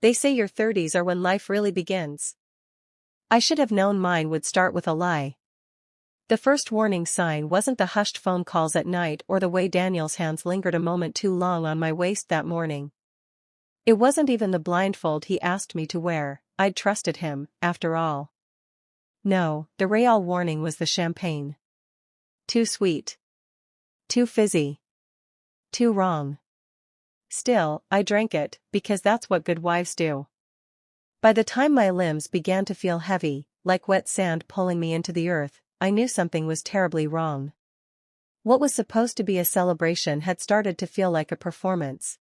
They say your 30s are when life really begins. I should have known mine would start with a lie. The first warning sign wasn't the hushed phone calls at night or the way Daniel's hands lingered a moment too long on my waist that morning. It wasn't even the blindfold he asked me to wear. I'd trusted him, after all. No, the real warning was the champagne. Too sweet. Too fizzy. Too wrong. Still, I drank it, because that's what good wives do. By the time my limbs began to feel heavy, like wet sand pulling me into the earth, I knew something was terribly wrong. What was supposed to be a celebration had started to feel like a performance.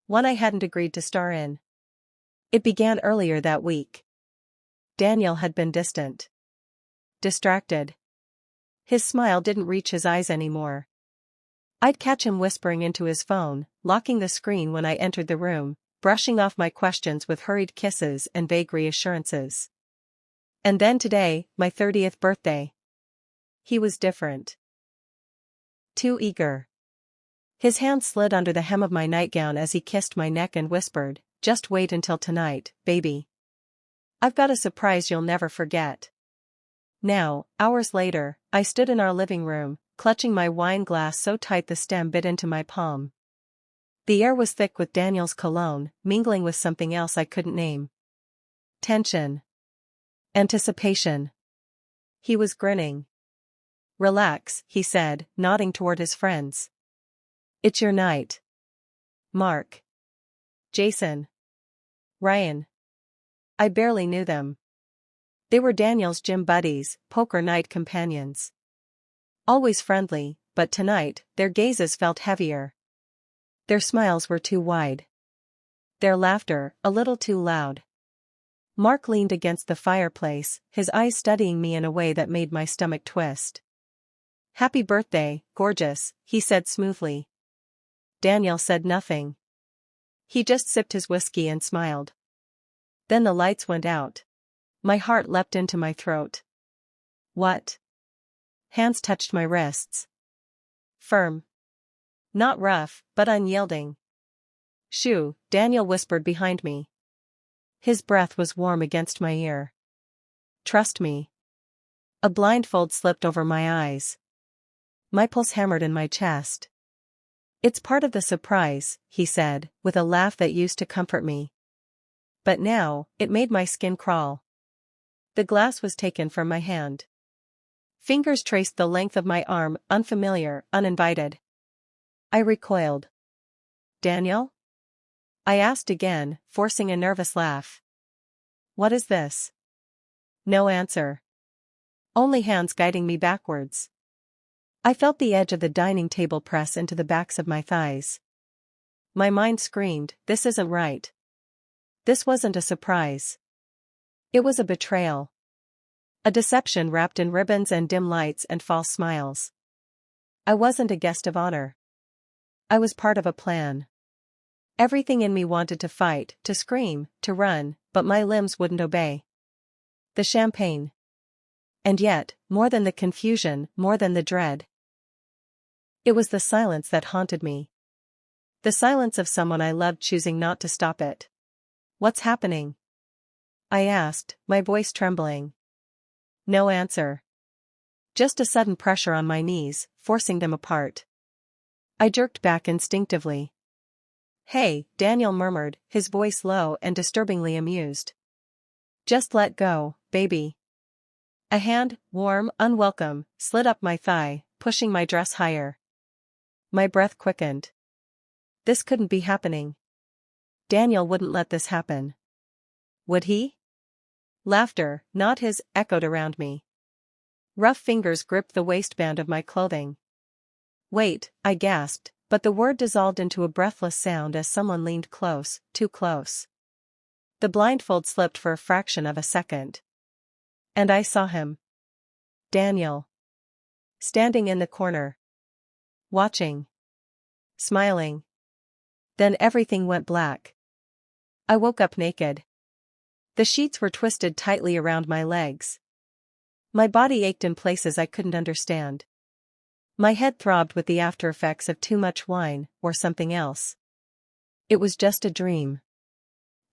One I hadn't agreed to star in. It began earlier that week. Daniel had been distant. Distracted. His smile didn't reach his eyes anymore. I'd catch him whispering into his phone, locking the screen when I entered the room, brushing off my questions with hurried kisses and vague reassurances. And then today, my 30th birthday. He was different. Too eager. His hand slid under the hem of my nightgown as he kissed my neck and whispered, "Just wait until tonight, baby. I've got a surprise you'll never forget." Now, hours later, I stood in our living room, clutching my wine glass so tight the stem bit into my palm. The air was thick with Daniel's cologne, mingling with something else I couldn't name. Tension. Anticipation. He was grinning. "Relax," he said, nodding toward his friends. "It's your night. Mark. Jason. Ryan." I barely knew them. They were Daniel's gym buddies, poker night companions. Always friendly, but tonight, their gazes felt heavier. Their smiles were too wide. Their laughter, a little too loud. Mark leaned against the fireplace, his eyes studying me in a way that made my stomach twist. "Happy birthday, gorgeous," he said smoothly. Daniel said nothing. He just sipped his whiskey and smiled. Then the lights went out. My heart leapt into my throat. "What?" Hands touched my wrists. Firm. Not rough, but unyielding. "Shoo," Daniel whispered behind me. His breath was warm against my ear. "Trust me." A blindfold slipped over my eyes. My pulse hammered in my chest. "It's part of the surprise," he said, with a laugh that used to comfort me. But now, it made my skin crawl. The glass was taken from my hand. Fingers traced the length of my arm, unfamiliar, uninvited. I recoiled. "Daniel?" I asked again, forcing a nervous laugh. "What is this?" No answer. Only hands guiding me backwards. I felt the edge of the dining table press into the backs of my thighs. My mind screamed, "This isn't right." This wasn't a surprise. It was a betrayal. A deception wrapped in ribbons and dim lights and false smiles. I wasn't a guest of honor. I was part of a plan. Everything in me wanted to fight, to scream, to run, but my limbs wouldn't obey. The champagne. And yet, more than the confusion, more than the dread. It was the silence that haunted me. The silence of someone I loved choosing not to stop it. "What's happening?" I asked, my voice trembling. No answer. Just a sudden pressure on my knees, forcing them apart. I jerked back instinctively. "Hey," Daniel murmured, his voice low and disturbingly amused. "Just let go, baby." A hand, warm, unwelcome, slid up my thigh, pushing my dress higher. My breath quickened. This couldn't be happening. Daniel wouldn't let this happen. Would he? Laughter, not his, echoed around me. Rough fingers gripped the waistband of my clothing. "Wait," I gasped, but the word dissolved into a breathless sound as someone leaned close, too close. The blindfold slipped for a fraction of a second. And I saw him. Daniel. Standing in the corner. Watching. Smiling. Then everything went black. I woke up naked. The sheets were twisted tightly around my legs. My body ached in places I couldn't understand. My head throbbed with the aftereffects of too much wine, or something else. It was just a dream.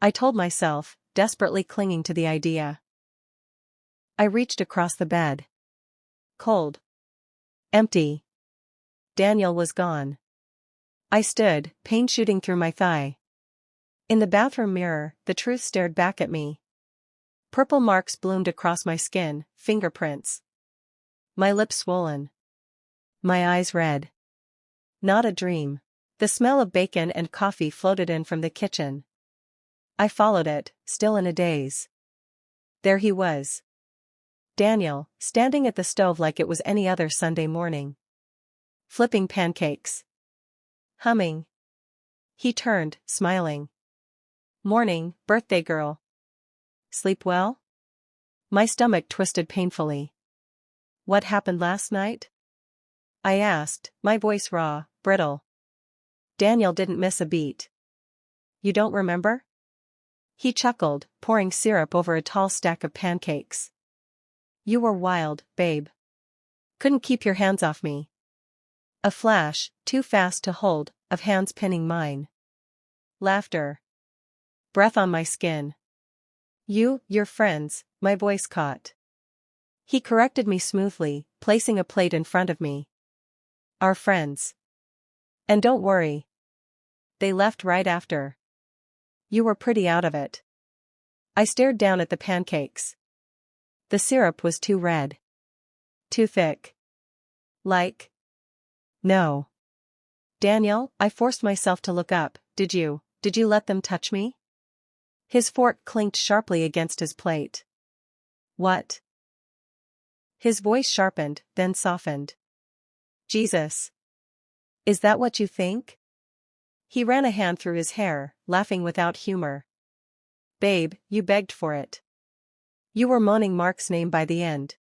I told myself, desperately clinging to the idea. I reached across the bed. Cold. Empty. Daniel was gone. I stood, pain shooting through my thigh. In the bathroom mirror, the truth stared back at me. Purple marks bloomed across my skin, fingerprints. My lips swollen. My eyes red. Not a dream. The smell of bacon and coffee floated in from the kitchen. I followed it, still in a daze. There he was. Daniel, standing at the stove like it was any other Sunday morning. Flipping pancakes. Humming. He turned, smiling. Morning, birthday girl. Sleep well? My stomach twisted painfully. What happened last night? I asked, my voice raw, brittle. Daniel didn't miss a beat. You don't remember? He chuckled, pouring syrup over a tall stack of pancakes. You were wild, babe. Couldn't keep your hands off me. A flash, too fast to hold, of hands pinning mine. Laughter. Breath on my skin. Your friends, my voice caught. He corrected me smoothly, placing a plate in front of me. Our friends. And don't worry. They left right after. You were pretty out of it. I stared down at the pancakes. The syrup was too red. Too thick. Like. No. Daniel, I forced myself to look up. Did you let them touch me? His fork clinked sharply against his plate. What? His voice sharpened, then softened. Jesus. Is that what you think? He ran a hand through his hair, laughing without humor. Babe, you begged for it. You were moaning Mark's name by the end.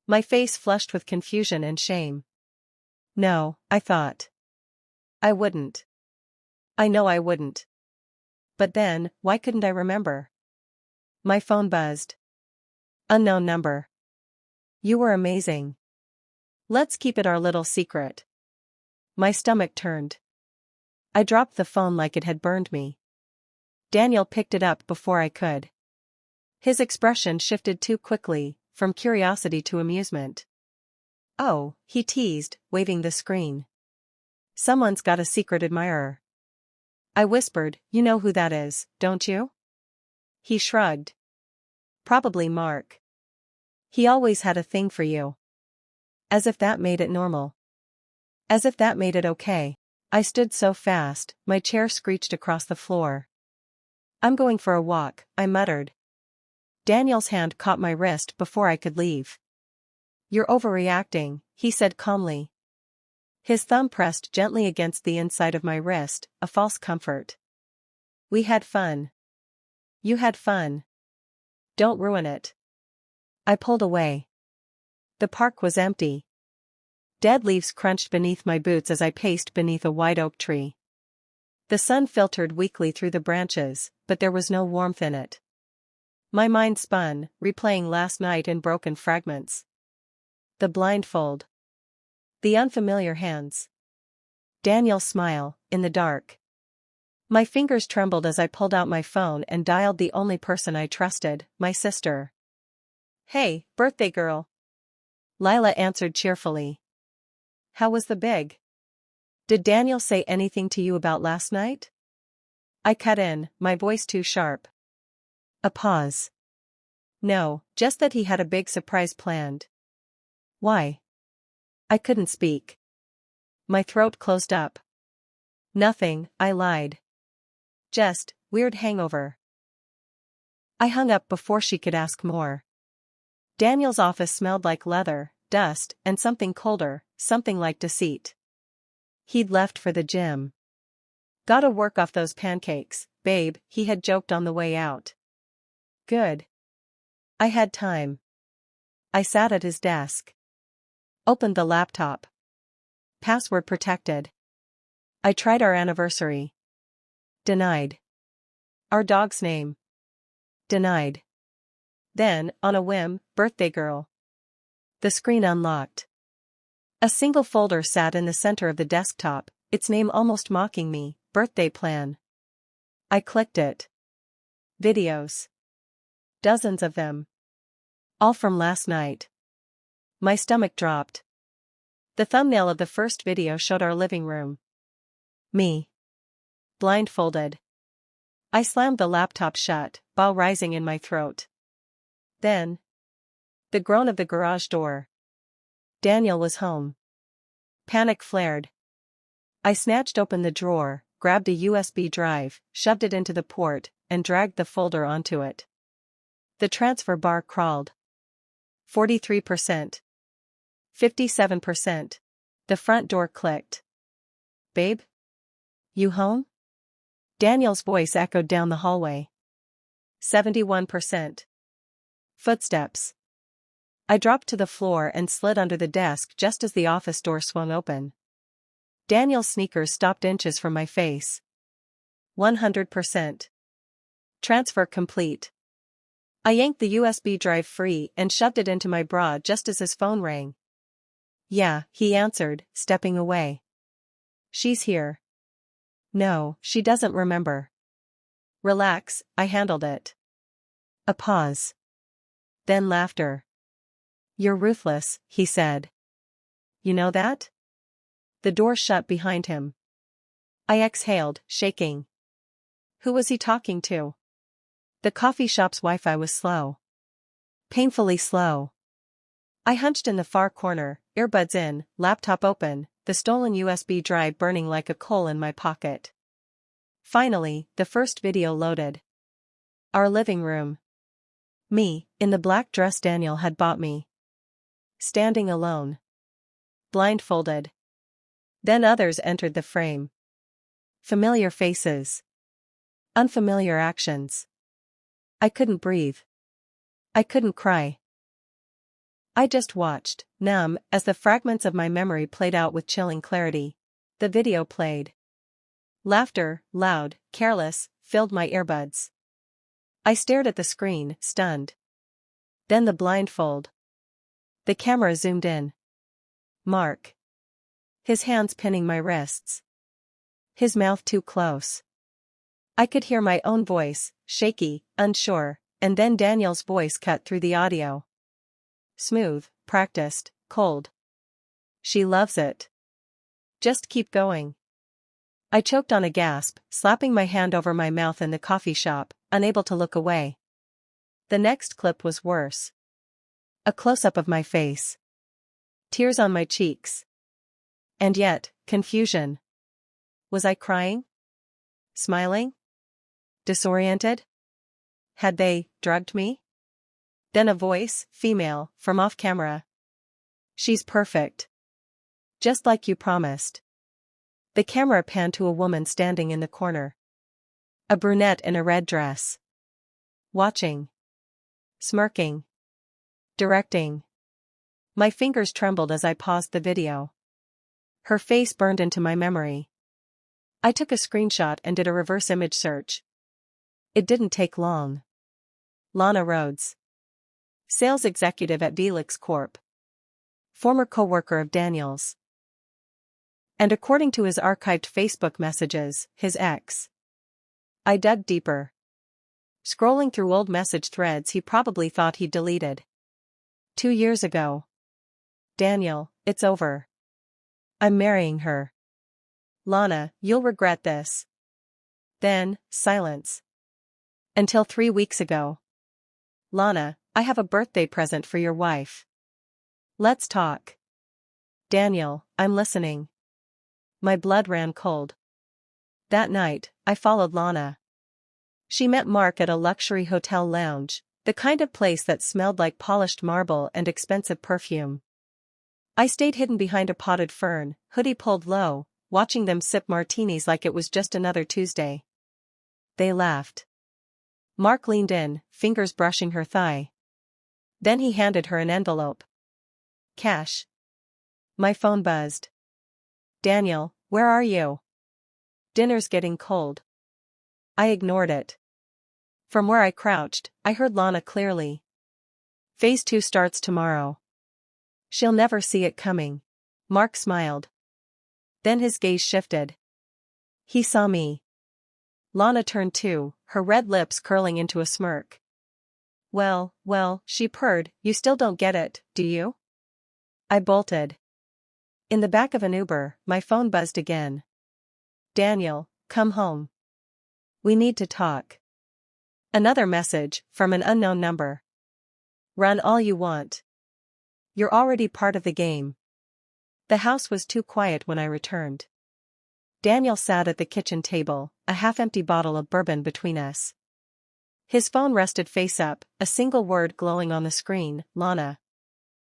My face flushed with confusion and shame. No, I thought. I wouldn't. I know I wouldn't. But then, why couldn't I remember? My phone buzzed. Unknown number. You were amazing. Let's keep it our little secret. My stomach turned. I dropped the phone like it had burned me. Daniel picked it up before I could. His expression shifted too quickly, from curiosity to amusement. Oh, he teased, waving the screen. Someone's got a secret admirer. I whispered, you know who that is, don't you? He shrugged. Probably Mark. He always had a thing for you. As if that made it normal. As if that made it okay. I stood so fast, my chair screeched across the floor. I'm going for a walk, I muttered. Daniel's hand caught my wrist before I could leave. You're overreacting, he said calmly. His thumb pressed gently against the inside of my wrist, a false comfort. We had fun. You had fun. Don't ruin it. I pulled away. The park was empty. Dead leaves crunched beneath my boots as I paced beneath a white oak tree. The sun filtered weakly through the branches, but there was no warmth in it. My mind spun, replaying last night in broken fragments. The blindfold. The unfamiliar hands. Daniel's smile, in the dark. My fingers trembled as I pulled out my phone and dialed the only person I trusted, my sister. Hey, birthday girl. Lila answered cheerfully. How was the big? Did Daniel say anything to you about last night? I cut in, my voice too sharp. A pause. No, just that he had a big surprise planned. Why? I couldn't speak. My throat closed up. Nothing, I lied. Just, weird hangover. I hung up before she could ask more. Daniel's office smelled like leather, dust, and something colder, something like deceit. He'd left for the gym. Gotta work off those pancakes, babe, he had joked on the way out. Good. I had time. I sat at his desk. Opened the laptop. Password protected. I tried our anniversary. Denied. Our dog's name. Denied. Then, on a whim, birthday girl. The screen unlocked. A single folder sat in the center of the desktop, its name almost mocking me, birthday plan. I clicked it. Videos. Dozens of them. All from last night. My stomach dropped. The thumbnail of the first video showed our living room. Me. Blindfolded. I slammed the laptop shut, bile rising in my throat. Then. The groan of the garage door. Daniel was home. Panic flared. I snatched open the drawer, grabbed a USB drive, shoved it into the port, and dragged the folder onto it. The transfer bar crawled. 43%. 57%. The front door clicked. "Babe? You home?" Daniel's voice echoed down the hallway. 71%. Footsteps. I dropped to the floor and slid under the desk just as the office door swung open. Daniel's sneakers stopped inches from my face. 100%. Transfer complete. I yanked the USB drive free and shoved it into my bra just as his phone rang. "Yeah," he answered, stepping away. "She's here." "No, she doesn't remember." "Relax, I handled it." A pause. Then laughter. "You're ruthless," he said. "You know that?" The door shut behind him. I exhaled, shaking. Who was he talking to? The coffee shop's Wi-Fi was slow. Painfully slow. I hunched in the far corner, earbuds in, laptop open, the stolen USB drive burning like a coal in my pocket. Finally, the first video loaded. Our living room. Me, in the black dress Daniel had bought me. Standing alone. Blindfolded. Then others entered the frame. Familiar faces. Unfamiliar actions. I couldn't breathe. I couldn't cry. I just watched, numb, as the fragments of my memory played out with chilling clarity. The video played. Laughter, loud, careless, filled my earbuds. I stared at the screen, stunned. Then the blindfold. The camera zoomed in. Mark. His hands pinning my wrists. His mouth too close. I could hear my own voice, shaky, unsure, and then Daniel's voice cut through the audio. Smooth, practiced, cold. "She loves it. Just keep going." I choked on a gasp, slapping my hand over my mouth in the coffee shop, unable to look away. The next clip was worse. A close-up of my face. Tears on my cheeks. And yet, confusion. Was I crying? Smiling? Disoriented? Had they drugged me? Then a voice, female, from off-camera. "She's perfect. Just like you promised." The camera panned to a woman standing in the corner. A brunette in a red dress. Watching. Smirking. Directing. My fingers trembled as I paused the video. Her face burned into my memory. I took a screenshot and did a reverse image search. It didn't take long. Lana Rhodes. Sales executive at Velix Corp. Former co-worker of Daniel's. And according to his archived Facebook messages, his ex. I dug deeper. Scrolling through old message threads he probably thought he'd deleted. 2 years ago. "Daniel, it's over. I'm marrying her. Lana, you'll regret this." Then, silence. Until 3 weeks ago. "Lana, I have a birthday present for your wife. Let's talk." "Daniel, I'm listening." My blood ran cold. That night, I followed Lana. She met Mark at a luxury hotel lounge, the kind of place that smelled like polished marble and expensive perfume. I stayed hidden behind a potted fern, hoodie pulled low, watching them sip martinis like it was just another Tuesday. They laughed. Mark leaned in, fingers brushing her thigh. Then he handed her an envelope. Cash. My phone buzzed. "Daniel, where are you?" "Dinner's getting cold." I ignored it. From where I crouched, I heard Lana clearly. "Phase 2 starts tomorrow. She'll never see it coming." Mark smiled. Then his gaze shifted. He saw me. Lana turned too, her red lips curling into a smirk. Well, she purred, you still don't get it, do you? I bolted. In the back of an Uber, my phone buzzed again. Daniel, come home. We need to talk. Another message, from an unknown number. Run all you want. You're already part of the game. The house was too quiet when I returned. Daniel sat at the kitchen table, a half-empty bottle of bourbon between us. His phone rested face up, a single word glowing on the screen, Lana.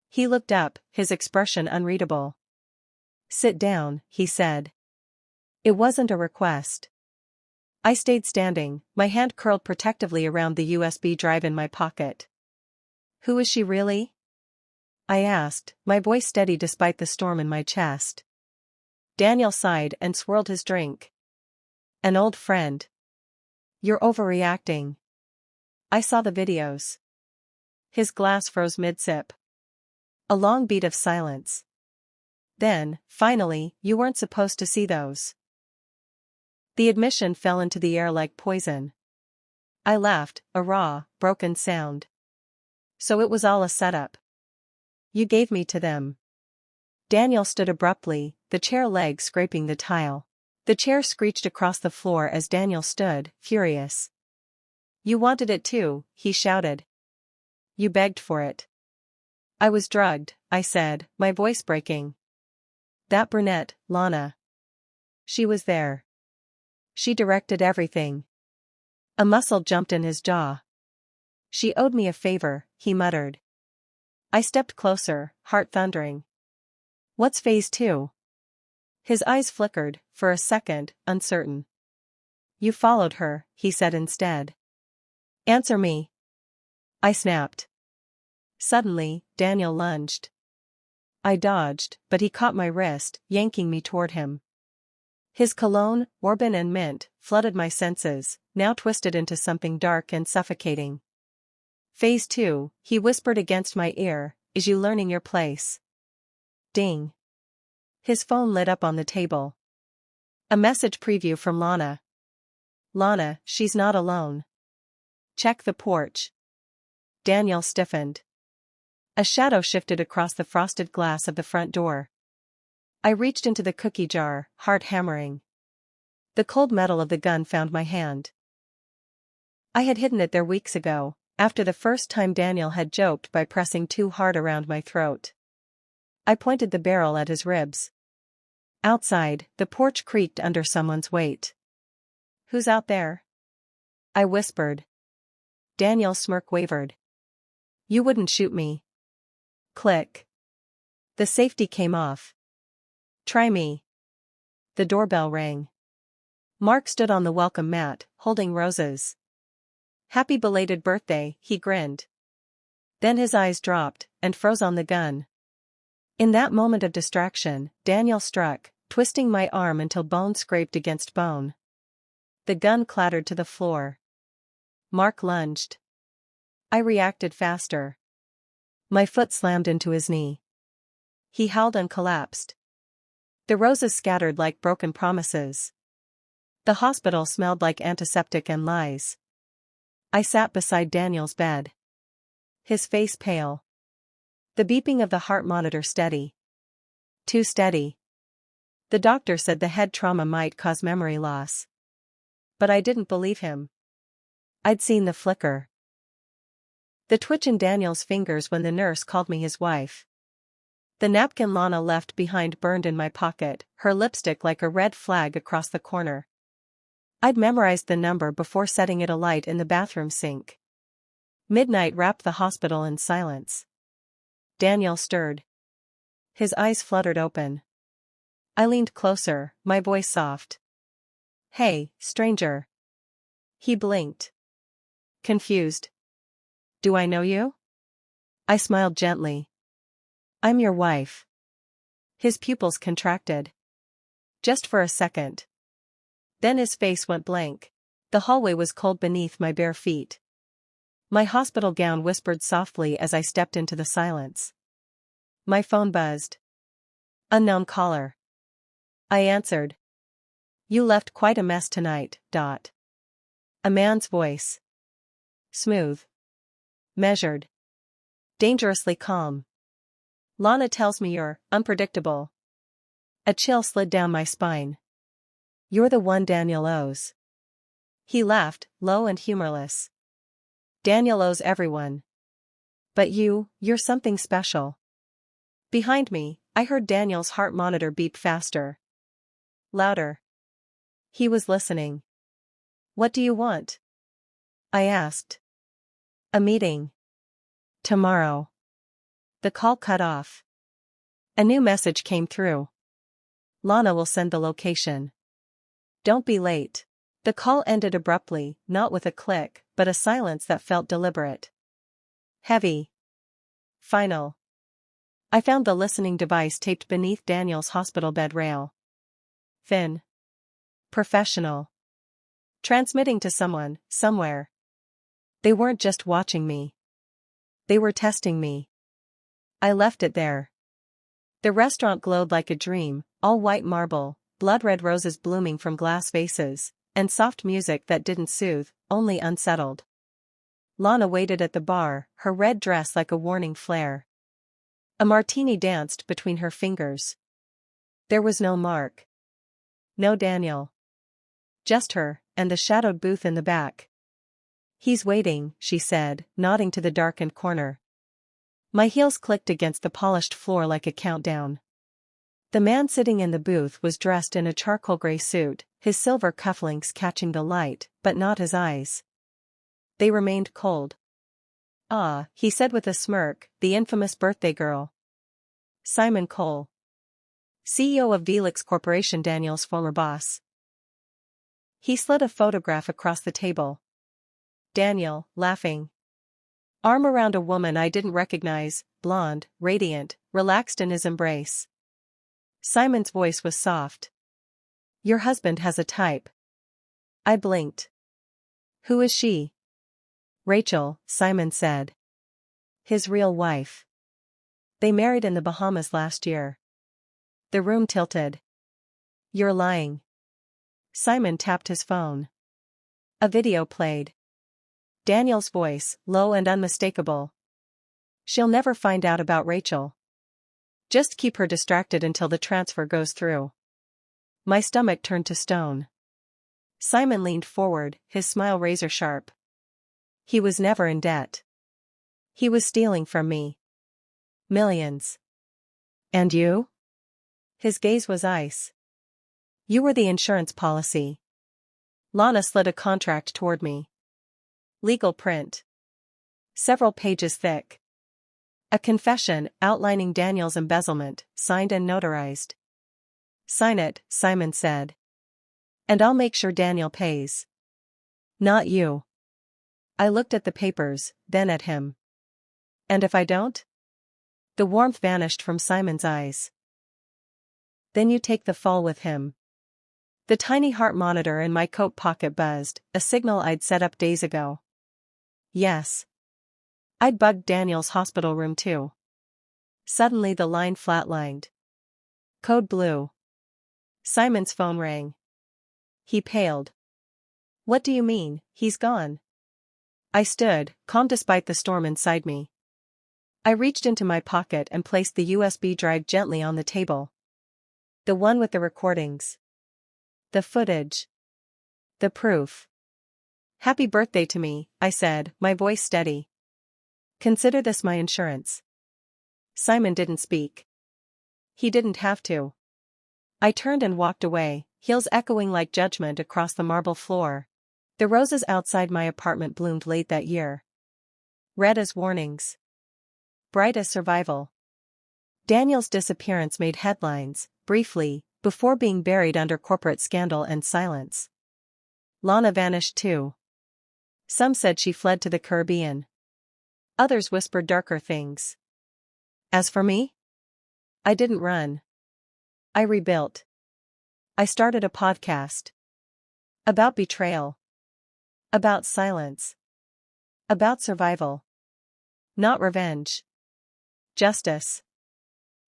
He looked up, his expression unreadable. Sit down, he said. It wasn't a request. I stayed standing, my hand curled protectively around the USB drive in my pocket. Who is she really? I asked, my voice steady despite the storm in my chest. Daniel sighed and swirled his drink. An old friend. You're overreacting. I saw the videos. His glass froze mid-sip. A long beat of silence. Then, finally, you weren't supposed to see those. The admission fell into the air like poison. I laughed, a raw, broken sound. So it was all a setup. You gave me to them. Daniel stood abruptly, the chair leg scraping the tile. The chair screeched across the floor as Daniel stood, furious. You wanted it too, he shouted. You begged for it. I was drugged, I said, my voice breaking. That brunette, Lana. She was there. She directed everything. A muscle jumped in his jaw. She owed me a favor, he muttered. I stepped closer, heart thundering. What's phase 2? His eyes flickered, for a second, uncertain. You followed her, he said instead. Answer me. I snapped. Suddenly, Daniel lunged. I dodged, but he caught my wrist, yanking me toward him. His cologne, bourbon and mint, flooded my senses, now twisted into something dark and suffocating. Phase 2, he whispered against my ear, is you learning your place? Ding. His phone lit up on the table. A message preview from Lana. Lana, she's not alone. Check the porch. Daniel stiffened. A shadow shifted across the frosted glass of the front door. I reached into the cookie jar, heart hammering. The cold metal of the gun found my hand. I had hidden it there weeks ago, after the first time Daniel had joked by pressing too hard around my throat. I pointed the barrel at his ribs. Outside, the porch creaked under someone's weight. Who's out there? I whispered. Daniel's smirk wavered. You wouldn't shoot me. Click. The safety came off. Try me. The doorbell rang. Mark stood on the welcome mat, holding roses. Happy belated birthday, he grinned. Then his eyes dropped, and froze on the gun. In that moment of distraction, Daniel struck, twisting my arm until bone scraped against bone. The gun clattered to the floor. Mark lunged. I reacted faster. My foot slammed into his knee. He howled and collapsed. The roses scattered like broken promises. The hospital smelled like antiseptic and lies. I sat beside Daniel's bed. His face pale. The beeping of the heart monitor steady. Too steady. The doctor said the head trauma might cause memory loss. But I didn't believe him. I'd seen the flicker. The twitch in Daniel's fingers when the nurse called me his wife. The napkin Lana left behind burned in my pocket, her lipstick like a red flag across the corner. I'd memorized the number before setting it alight in the bathroom sink. Midnight wrapped the hospital in silence. Daniel stirred. His eyes fluttered open. I leaned closer, my voice soft. Hey, stranger. He blinked. Confused. Do I know you? I smiled gently. I'm your wife. His pupils contracted. Just for a second. Then his face went blank. The hallway was cold beneath my bare feet. My hospital gown whispered softly as I stepped into the silence. My phone buzzed. Unknown caller. I answered. You left quite a mess tonight, Dot. A man's voice. Smooth. Measured. Dangerously calm. Lana tells me you're unpredictable. A chill slid down my spine. You're the one Daniel owes. He laughed, low and humorless. Daniel owes everyone. But you're something special. Behind me, I heard Daniel's heart monitor beep faster. Louder. He was listening. What do you want? I asked. A meeting. Tomorrow. The call cut off. A new message came through. Lana will send the location. Don't be late. The call ended abruptly, not with a click, but a silence that felt deliberate. Heavy. Final. I found the listening device taped beneath Daniel's hospital bed rail. Thin. Professional. Transmitting to someone, somewhere. They weren't just watching me. They were testing me. I left it there. The restaurant glowed like a dream, all white marble, blood-red roses blooming from glass vases, and soft music that didn't soothe, only unsettled. Lana waited at the bar, her red dress like a warning flare. A martini danced between her fingers. There was no Mark. No Daniel. Just her, and the shadowed booth in the back. He's waiting, she said, nodding to the darkened corner. My heels clicked against the polished floor like a countdown. The man sitting in the booth was dressed in a charcoal gray suit, his silver cufflinks catching the light, but not his eyes. They remained cold. Ah, he said with a smirk, the infamous birthday girl. Simon Cole. CEO of Velix Corporation, Daniel's former boss. He slid a photograph across the table. Daniel, laughing. Arm around a woman I didn't recognize, blonde, radiant, relaxed in his embrace. Simon's voice was soft. Your husband has a type. I blinked. Who is she? Rachel, Simon said. His real wife. They married in the Bahamas last year. The room tilted. You're lying. Simon tapped his phone. A video played. Daniel's voice, low and unmistakable. She'll never find out about Rachel. Just keep her distracted until the transfer goes through. My stomach turned to stone. Simon leaned forward, his smile razor sharp. He was never in debt. He was stealing from me. Millions. And you? His gaze was ice. You were the insurance policy. Lana slid a contract toward me. Legal print. Several pages thick. A confession outlining Daniel's embezzlement, signed and notarized. Sign it, Simon said. And I'll make sure Daniel pays. Not you. I looked at the papers, then at him. And if I don't? The warmth vanished from Simon's eyes. Then you take the fall with him. The tiny heart monitor in my coat pocket buzzed, a signal I'd set up days ago. Yes. I'd bugged Daniel's hospital room too. Suddenly the line flatlined. Code blue. Simon's phone rang. He paled. What do you mean, he's gone? I stood, calm despite the storm inside me. I reached into my pocket and placed the USB drive gently on the table. The one with the recordings. The footage. The proof. Happy birthday to me, I said, my voice steady. Consider this my insurance. Simon didn't speak. He didn't have to. I turned and walked away, heels echoing like judgment across the marble floor. The roses outside my apartment bloomed late that year. Red as warnings. Bright as survival. Daniel's disappearance made headlines, briefly, before being buried under corporate scandal and silence. Lana vanished too. Some said she fled to the Caribbean. Others whispered darker things. As for me? I didn't run. I rebuilt. I started a podcast. About betrayal. About silence. About survival. Not revenge. Justice.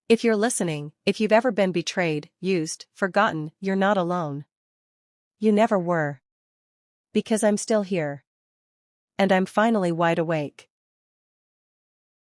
If you're listening, if you've ever been betrayed, used, forgotten, you're not alone. You never were. Because I'm still here. And I'm finally wide awake.